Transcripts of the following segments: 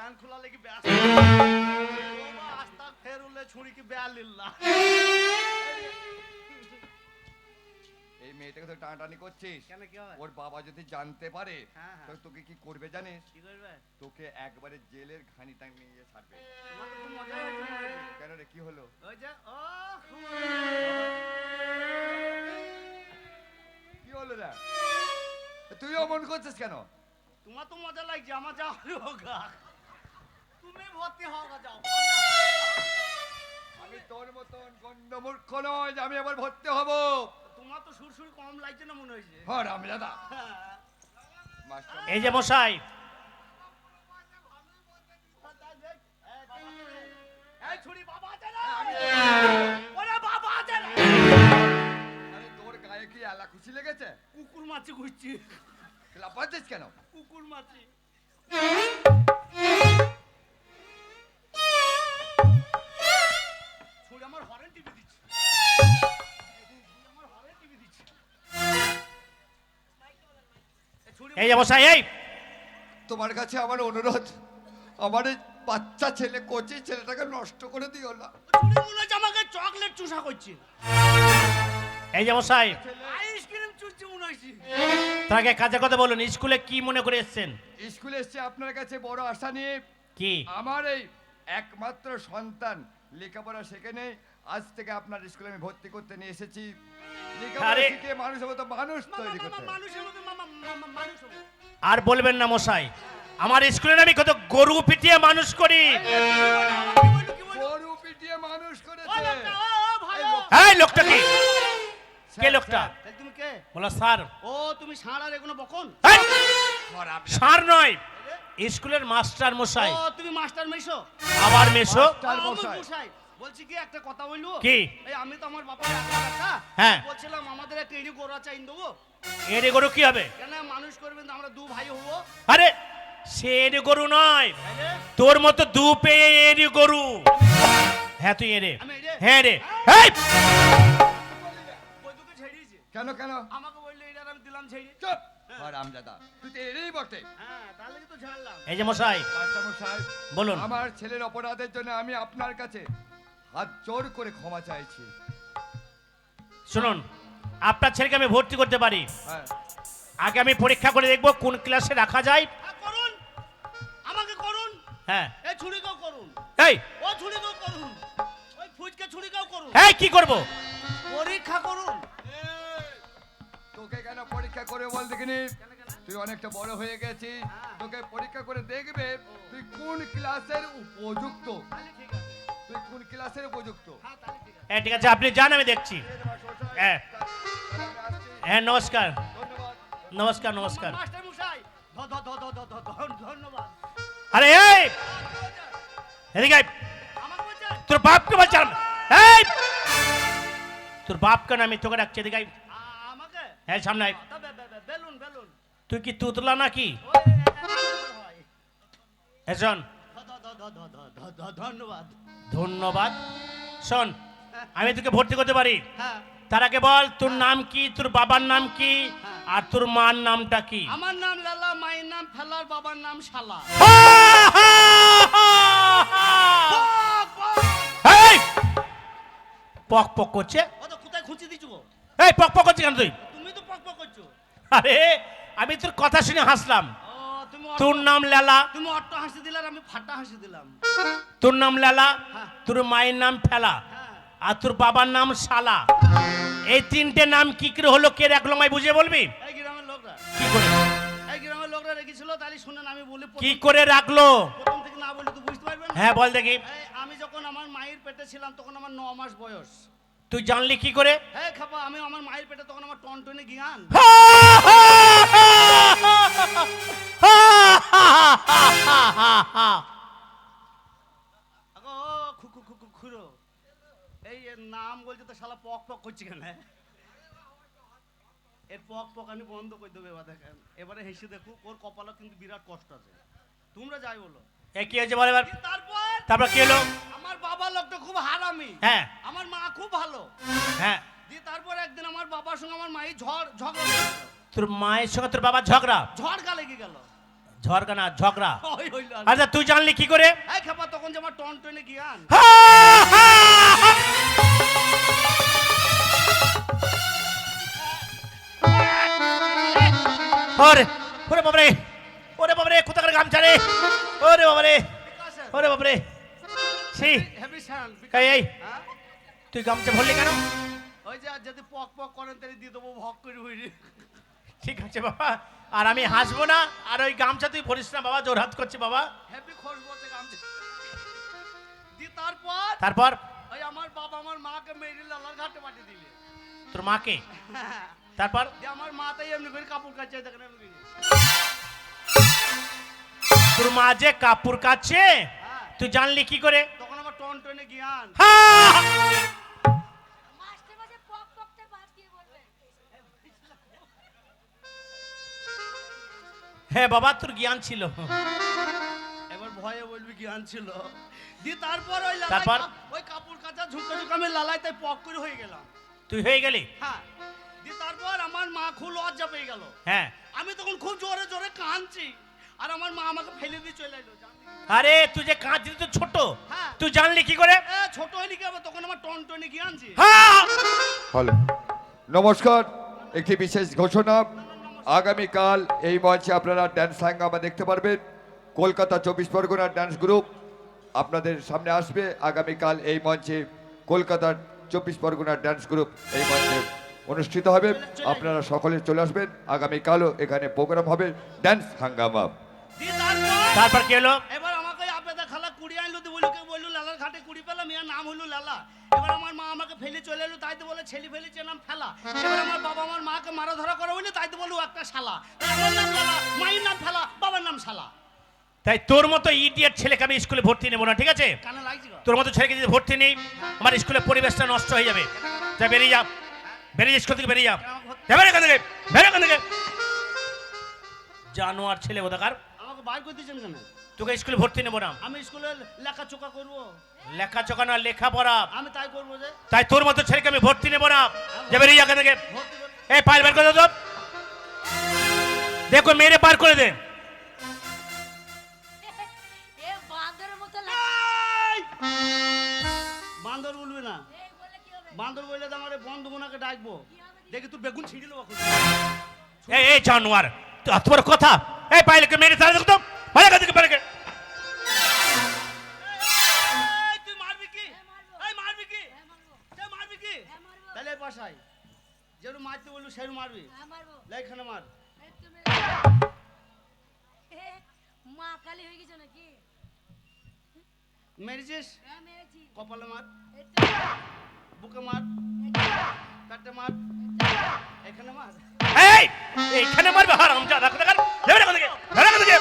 Pan খোলা লেগে ব্যাস আস্তা ফেরুলে ছুরি কি বেয়ালিল্লাহ। এই মেয়েটাকে তো টানাটানি করছিস কেন কি হয়? ওর বাবা যদি জানতে পারে হ্যাঁ, হ্যাঁ। তো তোকে কি করবে জানিস? কি করবে? তোকে একবারে জেলের ঘানিটা নিয়ে ছাড়বে। তোমার তো মজা হয়েছে। কেন রে, কি হলো? ওই যে ও কি হলো রে? তুইও মন করছিস কেন? তোমার তো মজা লাগছে, আমার যাও হোগা, তুমি ভর্তি হোগা যাও। আমি তোর মতন গন্ডমূর্খ নয় যে আমি আবার ভর্তি হব। তোমার তো সুরসুর কম লাগছে না মনে হয়েছে। হ্যাঁ রামদাদা। এই যে মশাই, এই ছুরি বাবা আছে না? ওরে বাবা আছে না? আরে তোর গায়ে কি এলা খুশি লেগেছে? কুকুর মাছি ঘুরছি। লাফাচ্ছিস কেন? কুকুর মাছি। ছুরি আমার হরেন টিভি দিচ্ছে। আমার হরেন টিভি দিচ্ছে। এই যে মশাই, এই তোমার কাছে আমার অনুরোধ, আমার এই বাচ্চা ছেলে কোচি ছেলেটাকে নষ্ট করে দিও না। ছুরি মনে হচ্ছে আমাকে চকলেট চুষা করছে। এই যে মশাই, আইসক্রিম চুষছে মনে হচ্ছে। তাকে কাজে কথা বলুন, স্কুলে কি মনে করে এসেছেন? স্কুলে এসছে আপনার কাছে বড় আশা নিয়ে। কি? আমার এই একমাত্র সন্তান লেখাপড়া শেখে নেই, আজ থেকে আপনার স্কুলে আমি ভর্তি করতে নিয়ে এসেছি। লেখাপড়া আরে! শিখে মানুষ হবো, তো মানুষ তৈরি করতে হবে। মানুষের মতো মানুষ হবো। আর বলবেন না মশাই, আমার স্কুলে আমি কত গরু পিটিয়ে মানুষ করি। গরু পিটিয়ে মানুষ করেছে। এই লোকটা কি? কে লোকটা? তুমি কে? বলো স্যার। ও তুমি ষাঁড় আর এগুলো বকন? এই! স্যার নয়, স্কুলের মাস্টার মশাই। ও তুমি মাস্টার মেশো? আবার মেশো? মাস্টার মশাই। মশাই বলছি কি একটা কথা বলবো? কি? এই আমি তো আমার বাবার একলা বাচ্চা। হ্যাঁ। বলছিলাম আমাদের একটা এড়ি গরু আছে আইন দেবো। এরে গরু কি হবে? কেন মানুষ করবেন তো আমরা দু ভাই হবো। আরে সে এরে গরু নয়, তাইলে তোর মতো দু পেয়ে এরে গরু। হ্যাঁ তুই এরে। আমি এরে? হ্যাঁ রে। এই! বৈদুকে ছেড়িয়েছে। কেন কেন? আমাকে বললে এটা আমি দিলাম ছেড়ে। চুপ! হারামজাদা, তুই তো এরই বটে। হ্যাঁ তাহলে কি তো ঝাড়লাম। এই যে মশাই মাস্টারমশাই, বলুন। আমার ছেলের অপরাধের জন্য আমি আপনার কাছে হাত জোর করে ক্ষমা চাইছি। শুনুন, আপনার ছেলেকে আমি ভর্তি করতে পারি। হ্যাঁ, আগে আমি পরীক্ষা করে দেখবো কোন ক্লাসে রাখা যায়। হ্যাঁ করুন, আমাকে করুন, হ্যাঁ। এই ছুরিকেও করুন, এই ও ছুরিকেও করুন, ওই ফুচকে ছুরিকেও করুন, এই কি করব? পরীক্ষা করুন। তোকে কেন পরীক্ষা করে বল দেখিনি? তুই অনেকটা বড় হয়ে গেছিস, তোকে পরীক্ষা করে দেখবে তুই কোন ক্লাসের উপযুক্ত। তাহলে ঠিক আছে। তুই কোন ক্লাসের উপযুক্ত। হ্যাঁ তাহলে ঠিক আছে। হ্যাঁ ঠিক আছে, আপনি যান, আমি দেখছি। হ্যাঁ হ্যাঁ, নমস্কার ধন্যবাদ। নমস্কার নমস্কার। মাস্টার মশাই ধন্যবাদ। আরে এই এদিকে আয়। আমাকে বলছেন? তোর বাপকে বলছিলাম। এই তোর বাপকে না, আমি তোকে ডাকছি। এদিকে আয়। আমাকে? হ্যাঁ সামনে আয়। বেলুন তুই কি তুতলা নাকি? হয়। হ্যাঁ শোন, ধন্যবাদ। ধন্যবাদ। শোন, আমি তোকে ভর্তি করতে পারি। হ্যাঁ তার আগে বল তোর নাম কি, তোর বাবার নাম কি, আর তোর মার নামটা কি? আমার নাম লালা, মায়ের নাম ফেলার, বাবার নাম শালা। এই! পক পক করছে। ও তো কোথায় খুঁচি দিচ্ছ গো? এই পক পক করছে কেন তুই? তুমি তো পক করছো। আরে আমি তোর কথা শুনে হাসলাম। ও তুমি তোর নাম লালা, তুমি অট্ট হাসি দিলে আর আমি ফাটা হাসি দিলাম। তোর নাম লালা, হ্যাঁ। তোর মায়ের নাম ফেলা, হ্যাঁ আর তোর বাবার নাম শালা। এই তিনটে নাম কি করে হলো, কে রাখলো আমায় বুঝিয়ে বলবি? এই গ্রামের লোকরা, কি করে এই গ্রামের লোকরা রেখেছিল, তাহলে শুনেন আমি বলি। কি করে রাখলো? প্রথম থেকে না বলি তো বুঝতে পারবেন না। হ্যাঁ বল দেখি। এই আমি যখন আমার মায়ের পেটে ছিলাম তখন আমার 9 মাস বয়স। তুই জানলি কি করে? হ্যাঁ খাপা, আমি আমার মায়ের পেটে তখন আমার টনটনে জ্ঞান। আগো খুরো, এই এর নাম বলছে তো শালা পক পক করছে কেন? এর পক পক আমি বন্ধ করে দেবো। এবার দেখেন, এবারে হেসে দেখো, ওর কপালে কিন্তু বিরাট কষ্ট আছে। তোমরা যাই বলো। এ কি হয়েছে বল এবার? তারপর কি হলো? আমার বাবা লোকটা খুব হারামি, হ্যাঁ আমার মা খুব ভালো। হ্যাঁ। দিয়ে তারপর একদিন আমার বাবার সঙ্গে আমার মায়ের ঝগড়া লেগে গেল। তোর মায়ের সঙ্গে তোর বাবার ঝগড়া? ঝড়কা লেগে গেল। ঝগড়া না ঝগড়া। ওই হইল আর কি। আচ্ছা তুই জানলি কি করে? এই খেপা তখন যে আমার টন টনে জ্ঞান। ওরে ওরে বাবরে, ওরে বাবরে, কোথাকার গামছা রে, ওরে বাবরে, ওরে বাবরে, সেই হেভি সান। এই এই হ্যাঁ? তুই গামছা ভরলি কেন? ওই যে আর যদি পক পক করেন তাহলে দিয়ে দেবো ভক করে হইরে। ঠিক আছে বাবা, আর আমি হাসবো না, আর ওই গামছা তুই ভরিস না বাবা, জোর হাত করছে বাবা। হেভি খোঁজ বলছে গামছা। দি তারপর তারপর ওই আমার বাবা আমার মাকে মেরে লালার ঘাটে পাঠিয়ে দিলে। তোর মাকে, তারপর দিয়ে আমার মা তাই এমনি করে কাপড় কাচছে দেখেন এমনি করে। তোর মা যে কাপড় কাচ্ছে হ্যাঁ, তুই জানলি কি করে? তখন আমার টন টনে জ্ঞান। মাস্টার মাঝে পক পকতে বাদ দিয়ে বলবে। হ্যাঁ বাবা তোর জ্ঞান ছিল। এবার ভয়ে বলবি জ্ঞান ছিল। দি তারপর ওই লালাই তারপর? ওই কাপড় কাচা ঝুঁকে ঝুঁকে আমি লালাই তাই পক করে হয়ে গেলাম। তুই হয়ে গেলি? হ্যাঁ, দি তারপর আমার মা খুব লজ্জা পেয়ে গেল। হ্যাঁ। আমি তখন খুব জোরে জোরে কাঁদছি আর আমার মা আমাকে ফেলে দিয়ে চলে এলো। জানলি? আরে তুই যে কাঁদছিস তো ছোট, হ্যাঁ। তুই জানলি কি করে? এ ছোট হয়নি কি আবার, তখন আমার টন টনে জ্ঞানছি। হ্যালো, নমস্কার। একটি বিশেষ ঘোষণা, আগামীকাল এই মঞ্চে আপনারা ড্যান্স হাঙ্গামা দেখতে পারবেন। কলকাতা 24 পরগনার ডান্স গ্রুপ আপনাদের সামনে আসবে আগামীকাল এই মঞ্চে। কলকাতার 24 পরগনার ডান্স গ্রুপ এই মঞ্চে অনুষ্ঠিত হবে। আপনারা সকলে চলে আসবেন। আগামীকালও এখানে প্রোগ্রাম হবে ড্যান্স হাঙ্গামা। দি তারপর তারপর কি হলো? এবার আমাকে আপেদা খালা কুড়ি আনলো, দি বলি কে বললো লালার ঘাটে কুড়ি পেলাম, ইয়ার নাম হলো লালা। এবার আমার মা আমাকে ফেলে চলে এলো, তাই তো বলে ছেলে ফেলেছে নাম ফেলা। এবার আমার বাবা আমার মাকে মারা ধরা করা হইলো, তাই তো বললো একটা শালা। তাই আমার নাম লালা, মায়ের নাম ফেলা, বাবার নাম শালা। তাই তোর মতো ইডিয়েট ছেলেকে আমি স্কুলে ভর্তি নেবো না, ঠিক আছে? কানে লাগছে গো? তোর মতো ছেলেকে যদি ভর্তি নেই আমার স্কুলের পরিবেশটা নষ্ট হয়ে যাবে। তাই বেরিয়ে যা, বেরিয়ে যা, স্কুল থেকে বেরিয়ে যা, যাবে এখান থেকে, বেরো এখান থেকে। জানোয়ার ছেলে কোথাকার, আমাকে বাইর করে দিয়েছেন কেন? তোকে স্কুলে ভর্তি নেবো না। আমি স্কুলে লেখাচোকা করবো, লেখাচোখা না লেখাপড়া, আমি তাই করবো যে তাই তোর মতো ছেলেকে আমি ভর্তি নেবো না। যাবে বেরিয়ে যা এখান থেকে। ভর্তি করবো। এই ফাইল বের করে দে তো, দেখো মেরে পার করে দে। এ বাঁদরের মতো লাগে। বান্দর বলবি না, এই বলে কি হবে? বান্দর বললে তো আমার এই বন্ধু বোনাকে ডাকবো, দেখি তুই বেগুন ছিঁড়ে নেবো এখন। এই জানোয়ার, তুই এত বড় কথা। এই পাইলকে মেরে তারা দেখো তো, ভালো এখান থেকে বেরো। এই, তুই মারবি কি? এই মারবি কি? মারবো। তুই মারবি কি? মারবো। তাহলে এই বাসায় যেরকম মারতে বললু সেরকম মারবি। মারবো। এখানে মার। এই তুমি মা কালী হয়ে গেছো নাকি? মেরেছিস? হ্যাঁ মেরেছি। কপালে মার, এই তো, বুকে মার, এই তো, পেটে মার, এখানে মার। এই এইখানে মারবে হারামজাদা কোথাকার, যাবে এখান থেকে, বেরো এখান থেকে।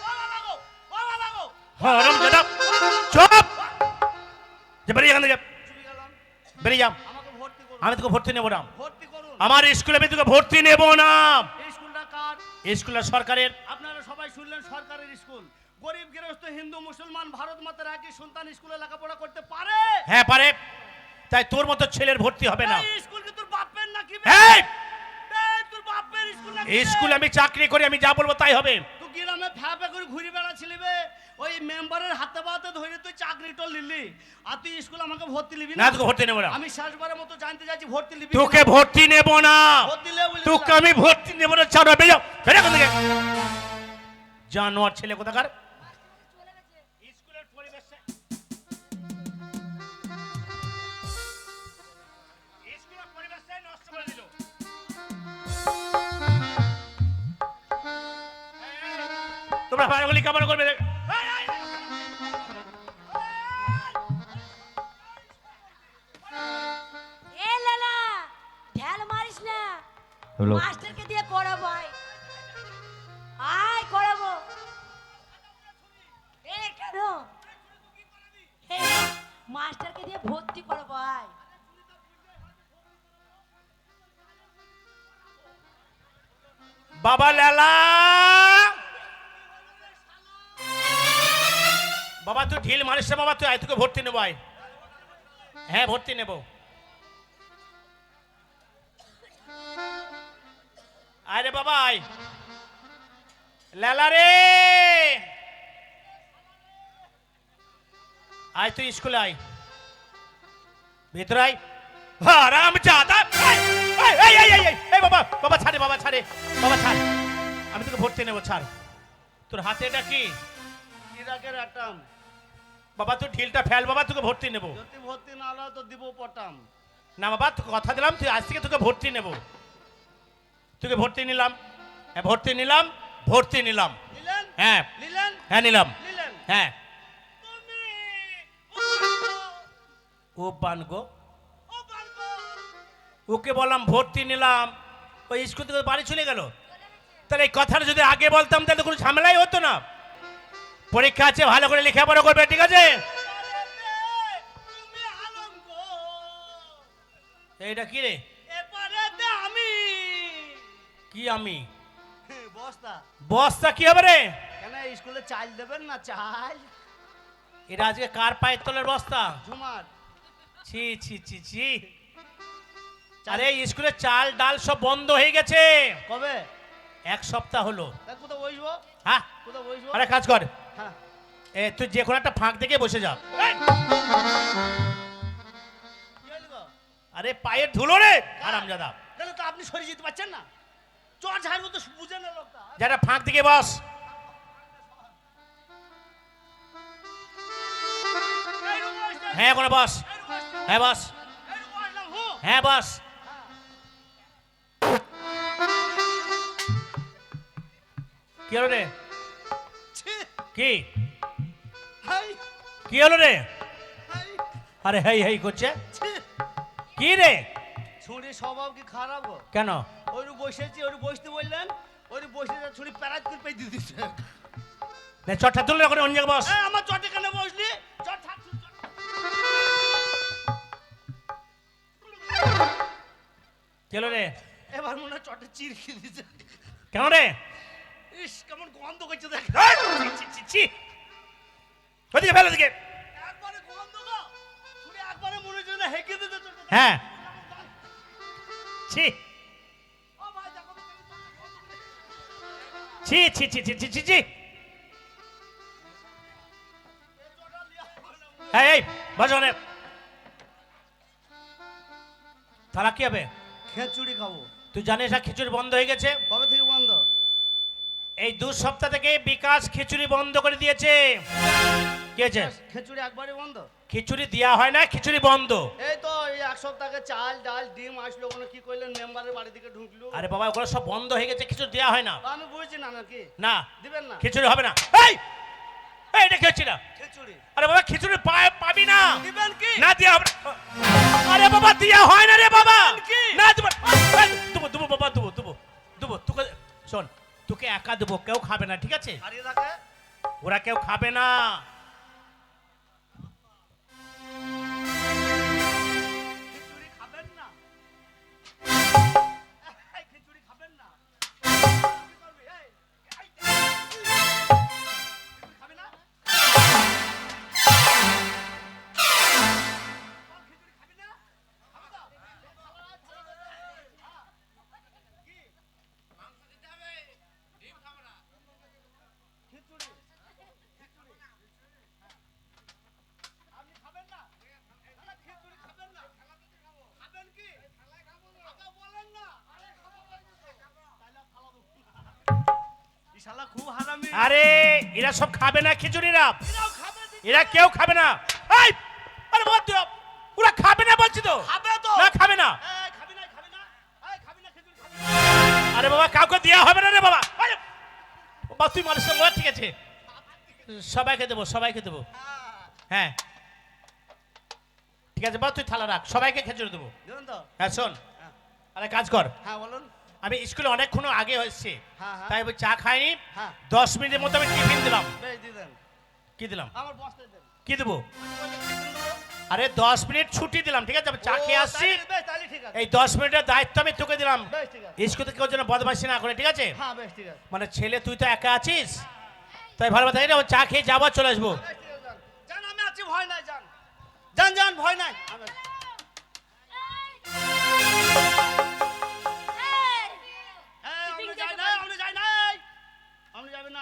ও বাবা গো, ও বাবা গো। হারামজাদা, চুপ, যা বেরিয়ে এখান থেকে, চুপি গেলাম। বেরিয়ে যা। আমাকে ভর্তি করুন, আমি তোকে ভর্তি নেবো না, ভর্তি করুন। আমার স্কুলে আমি তোকে ভর্তি নেবো না। এই স্কুলটা কার? স্কুলটা সরকারের। আপনারা সবাই শুনলেন, সরকারের স্কুল। গরিব গৃহস্থ হিন্দু মুসলমান ভারত মাতার একই সন্তান স্কুলে লেখাপড়া করতে পারে? হ্যাঁ পারে, তাই তোর মতো ছেলের ভর্তি হবে না। এই স্কুল কি তোর বাপের নাকি বে? এই এই, তোর বাপের স্কুল নাকি বে? স্কুলে আমি চাকরি করি, আমি যা বলবো তাই হবে। তুই গ্রামে ফ্যাপে করে ঘুরে বেড়াচ্ছিলি বে, ওই মেম্বারের হাতে পাতে ধরে তুই চাকরিটা নিলি, আর তুই স্কুল আমাকে ভর্তি নিবি না না? তোকে ভর্তি নেবো না, আমি শেষবারের মতো জানতে চাইছি ভর্তি নিবি তোকে কিনা? ভর্তি নেবো না, ভর্তি লে বলে তোকে দিলাম। আমি ভর্তি নেবো না। ছাড়ো, বেরিয়ে যাও, বেরিয়ে এখান থেকে। জানোয়ার ছেলে কোথাকার। চলে গেছে। স্কুলের পরিবেশে স্কুলের পরিবেশটাই নষ্ট করে দিল। তোমরা ভালোগুলি কামনা করবে। এ লালা, ঢেল মারিস না। মাস্টারকে দিয়ে করাবো আয়। আয় করাবো। এ কেন? এ, মাস্টারকে দিয়ে ভর্তি করাবো আয়। বাবা লালা, বাবা তুই ঢিল মারিস না বাবা, তুই আয়, তোকে ভর্তি নেবো আয়। হ্যাঁ ভর্তি নেব। আরে বাবা আয়, লেলা রে, আয় তুই স্কুলে আয়, ভিতরে আয়। হারাম জাদা, এই বাবা, বাবা ছাড়ে, বাবা ছাড়ে, বাবা ছাড়, আমি তোকে ভর্তি নেবো, ছাড়। তোর হাতে এটা কি? ইরাকের আটাম। বাবা তুই ঢিলটা ফেল, বাবা তোকে ভর্তি নেবো। যদি ভর্তি না হলো তো দিব পটাম। না বাবা, তোকে কথা দিলাম, তুই আজ থেকে তোকে ভর্তি নেবো। তোকে ভর্তি নিলাম, হ্যাঁ ভর্তি নিলাম, ভর্তি নিলাম, নিলেন? হ্যাঁ নিলেন? হ্যাঁ নিলাম, নিলেন? হ্যাঁ। তুমি ও বানগো, ও বালগো। ওকে বললাম ভর্তি নিলাম, ওই স্কুল থেকে বাড়ি চলে গেল। তাহলে এই কথাটা যদি আগে বলতাম তাহলে কোনো ঝামেলাই হতো না। পরীক্ষা আছে, ভালো করে লেখাপড়া করবে, ঠিক আছে? তুমি আলঙ্গ। এইটা কি রে? এপারেতে আমি। কি আমি? বস্তা। বস্তা কি হবে রে? কেন স্কুলে চাল দেবেন না? চাল এটা আজকে কার পায়ের তলের বস্তা? ঝুমার। ছি ছি ছি ছি। আরে স্কুলে চাল ডাল সব বন্ধ হয়ে গেছে। কবে? এক সপ্তাহ হলো। তা কোথাও বসবো? হ্যাঁ, কোথাও বসবো? আরে কাজ কর, হ্যাঁ। তুই যে কোনো একটা ফাঁক দেখে বসে যা। কি হলো গো? আরে পায়ের ধুলো রে হারামজাদা। তাহলে তো আপনি সরে যেতে পারছেন না। চট ঝাড়বো তো বুঝে না লোকটা। যারা ফাঁক দিকে বস। এইরকম বসতে, হ্যাঁ কোনো বস, এইরকম বসতে, হ্যাঁ বস, এইরকম বসলাম, হুঁ। হ্যাঁ বস। কি হলো রে? ছি, কি হাই, কি হলো রে? হাই, আরে হেই হেই করছে ছি। কি রে? ছুরি স্বভাব কি খারাপ গো? কেন? ওইরু বসেছি, ওইরু বসতে বললেন, ওইরু বসে যা ছুরি প্যারাজ করে পেয়ে দিয়ে দিচ্ছে। নে চটটা তুলে করে অন্য জায়গায় বস। এই, আমার চটে কেন বসলি? চট ছাড়, চট। কি হলো রে? এবার মনে হয় চটে চিরকি দিচ্ছে। কেন রে? ইস, কেমন গন্ধ করছে দেখ। ছি, ছি, ছি, ছি। ওদিকে ফেল, ওদিকে। একবারে গন্ধ গো। ছুরি একবারে মনে হচ্ছে না হেঁকে দিতে চটে। হ্যাঁ। ছি ও ভাই দেখো তো কেমন গন্ধ। ছি ছি ছি ছি ছি ছি ছি। এই এই বস ওখানে। তারা কি হবে? খেচুড়ি খাবো। তুই জানিস না খিচুড়ি বন্ধ হয়ে গেছে? কবে থেকে বন্ধ? এই 2 সপ্তাহ থেকে বিকাশ খিচুড়ি বন্ধ করে দিয়েছে। কি হয়েছে? খেচুড়ি একবারে বন্ধ। খিচুড়ি দেওয়া হয় না, খিচুড়ি বন্ধ। এই তো এই এক সপ্তাহ আগে চাল ডাল ডিম আসলো, কোনো কি করলেন মেম্বারের বাড়ি থেকে ঢুকলো। আরে বাবা ওগুলো সব বন্ধ হয়ে গেছে, খিচুড়ি দেওয়া হয় না। আমি বুঝছি না নাকি না দিবেন না খিচুড়ি হবে না। এই এই এটা কি হচ্ছে না? খেচুড়ি আরে বাবা খিচুড়ি পাবি না। দিবেন কি? না দেওয়া হবে না। আরে বাবা দেওয়া হয় না রে বাবা। কি? না দেবো, দেবো দেবো বাবা, দেবো দেবো দেবো। তোকে শোন, তোকে একা দেবো, কেউ খাবে না, ঠিক আছে? হারিয়ে রাখে ওরা কেউ খাবে না। খিচুড়ি খাবেন না? এই, খিচুড়ি খাবেন না? কি করবি? এই, এই, খিচুড়ি খাবি না? খিচুড়ি খাবি না? খাবি তো? কি? খিচুড়ি আপনি খাবেন না? আরে খিচুড়ি খাবেন না? খাবেন কি? আগে বলেন না। তাহলে খাওয়া দেবো না। এই শালা খুব হারামি। আরে এরা সব খাবে না খিচুড়িরা, এরাও খাবে দিচ্ছে। এরা কেউ খাবে না। এই আরে বাবা তুই, ওরা খাবে না বলছি তো। খাবে তো। না খাবে না। এই, খাবি না, খাবি না? এই, খাবি না, খিচুড়ি খাবি না? আরে বাবা কাউকে দেওয়া হবে না রে বাবা। আরে বাবা তুই মানুষ বল, ঠিক আছে সবাইকে দেবো, সবাইকে দেবো। হ্যাঁ ঠিক আছে বাবা, তুই থালা রাখ, সবাইকে খেচুড়ি দেবো। দেখুন তো। হ্যাঁ শোন, হ্যাঁ। আরে কাজ কর। হ্যাঁ বলুন। আমি স্কুলে অনেকক্ষণ আগে হয়েছে, হ্যাঁ, হ্যাঁ। তাই আমি চা খাইনি। হ্যাঁ। 10 মিনিটের মতো আমি টিফিন দিলাম। বেশ দিয়ে দেন। কি দিলাম? আমার বসতে দেন। কি দেবো? টিফিন দেবো। আরে 10 মিনিট ছুটি দিলাম, ঠিক আছে? আমি চা খেয়ে ও, আসছি। তাহলে বেশ, তাহলে ঠিক আছে। এই 10 মিনিটের দায়িত্ব আমি তোকে দিলাম। বেশ ঠিক আছে। স্কুল থেকে কেউ যেন বদমাইশি না করে, ঠিক আছে? হ্যাঁ বেশ ঠিক আছে। মানে ছেলে তুই তো একা আছিস, তাই ভালো কথা না, চা খেয়ে যাবো, চলে আসবো। বেশ ঠিক আছে, যান। যান, আমি আছি, ভয় নাই, যান। যান, যান, ভয় নাই। আমি- এই, আপনি যাই নাই, আপনি যাই নাই। আপনি যাবেন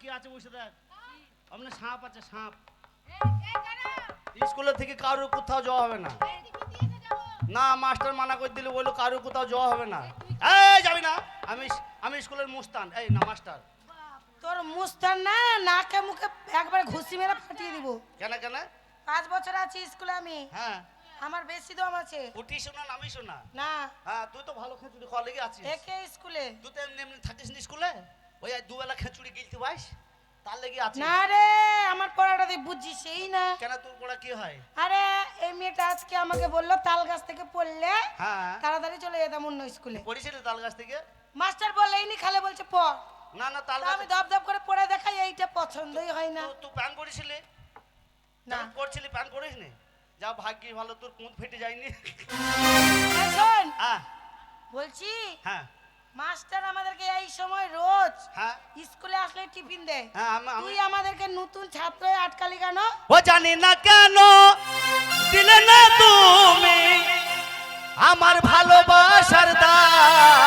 কি আছে বসে দেখ আপনার সাপ আছে সাপ স্কুলের থেকে কারোর কোথাও যাওয়া হবে না না মাস্টার মানা করে দিলে বললো কারোর কোথাও যাওয়া হবে না এই যাবি না আমি আমি স্কুলের মুস্তান এই না মাস্টার তোর মুস্তান না নাকে মুখে একবার ঘুষি মেরে ফাটিয়ে দিব। কেন কেন 5 বছর আছি স্কুলে আমি, হ্যাঁ আমার বেশি দম আছে। উঠি শোনা নামি শোনা না হ্যাঁ তুই তো ভালো খেচুড়ি খাওয়া লেগে আছিস একে স্কুলে তুই তো এমনি এমনি থাকিস না স্কুলে ওই আর দুবেলা খেচুড়ি গিলতে পাইস তার লেগে আছিস না রে, আমার পড়াটা তুই বুঝছিস সেই না। কেন তোর পড়া কি হয় আরে এই মেয়েটা আজকে আমাকে বললো তাল গাছ থেকে পড়লে হ্যাঁ তাড়াতাড়ি চলে যেতাম অন্য স্কুলে। পড়েছিলি তাল গাছ থেকে মাস্টার বললেইনি, খালে বলছে পড়। না না তাল তা গাছ আমি ধপ ধপ করে পড়ে দেখাই, এইটা পছন্দই হয় না। তুই প্যান পড়েছিলি না। না পড়ছিলি প্যান পড়িস নি যা ভাগ্যি ভালো তোর কুঁত ফেটে যায়নি এই শোন, হ্যাঁ বলছি হ্যাঁ মাস্টার আমাদেরকে এই সময় রোজ হ্যাঁ স্কুলে আসলে টিফিন দেয়। হ্যাঁ তুই আমাদেরকে নতুন ছাত্র হয়ে আটকালি কেন? ও জানি না কেন দিলে না তুমি আমার ভালোবাসার দাম